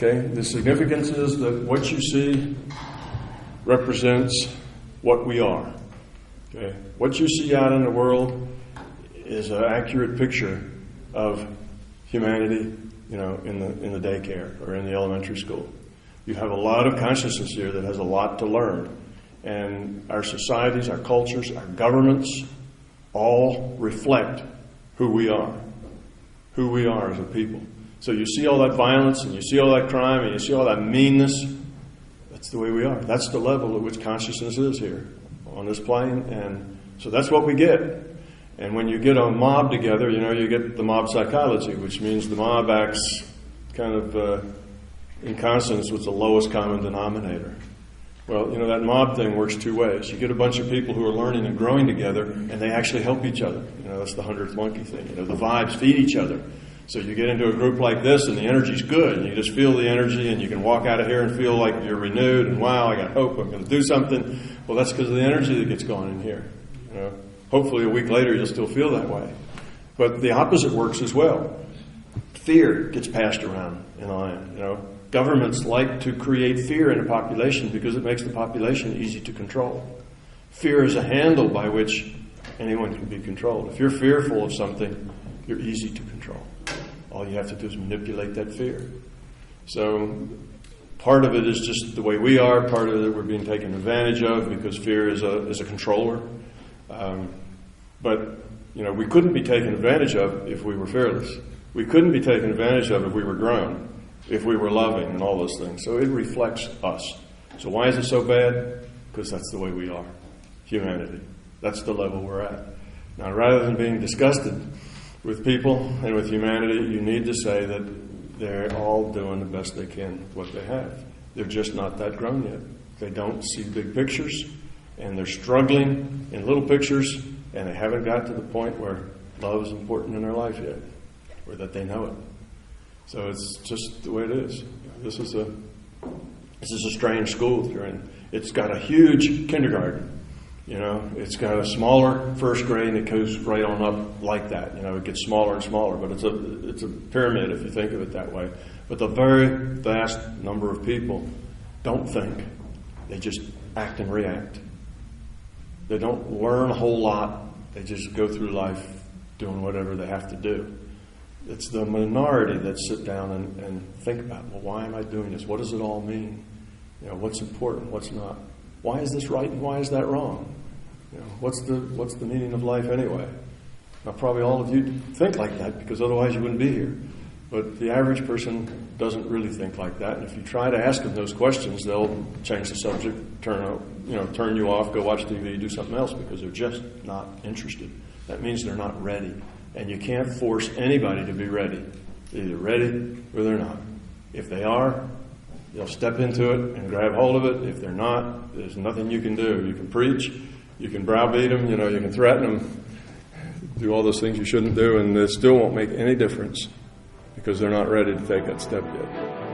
Okay? The significance is that what you see represents what we are. Okay? What you see out in the world is an accurate picture of humanity, in the daycare or in the elementary school. You have a lot of consciousness here that has a lot to learn. And our societies, our cultures, our governments all reflect who we are as a people. So you see all that violence and you see all that crime and you see all that meanness. That's the way we are. That's the level at which consciousness is here on this plane. And so that's what we get. And when you get a mob together, you get the mob psychology, which means the mob acts kind of in consonance with the lowest common denominator. Well, that mob thing works two ways. You get a bunch of people who are learning and growing together, and they actually help each other. That's the 100th monkey thing. The vibes feed each other. So you get into a group like this, and the energy's good, and you just feel the energy, and you can walk out of here and feel like you're renewed, and wow, I got hope, I'm going to do something. Well, that's because of the energy that gets going in here. Hopefully a week later you'll still feel that way. But the opposite works as well. Fear gets passed around in the land. Governments like to create fear in a population because it makes the population easy to control. Fear is a handle by which anyone can be controlled. If you're fearful of something, you're easy to control. All you have to do is manipulate that fear. So part of it is just the way we are. Part of it we're being taken advantage of because fear is a controller. But we couldn't be taken advantage of if we were fearless. We couldn't be taken advantage of if we were grown, if we were loving and all those things. So it reflects us. So why is it so bad? Because that's the way we are. Humanity. That's the level we're at. Now, rather than being disgusted with people and with humanity, you need to say that they're all doing the best they can with what they have. They're just not that grown yet. They don't see big pictures, and they're struggling in little pictures, and they haven't got to the point where love is important in their life yet, or that they know it. So it's just the way it is. This is a strange school that you're in. It's got a huge kindergarten. It's got a smaller first grade, and it goes right on up like that. It gets smaller and smaller, but it's a pyramid if you think of it that way. But the very vast number of people don't think. They just act and react. They don't learn a whole lot. They just go through life doing whatever they have to do. It's the minority that sit down and think about, well, why am I doing this? What does it all mean? What's important? What's not? Why is this right and why is that wrong? What's the meaning of life anyway? Now, probably all of you think like that because otherwise you wouldn't be here. But the average person doesn't really think like that. And if you try to ask them those questions, they'll change the subject, turn you off, go watch TV, do something else because they're just not interested. That means they're not ready. And you can't force anybody to be ready. They're either ready or they're not. If they are, they'll step into it and grab hold of it. If they're not, there's nothing you can do. You can preach, you can browbeat them, you can threaten them, do all those things you shouldn't do, and it still won't make any difference because they're not ready to take that step yet.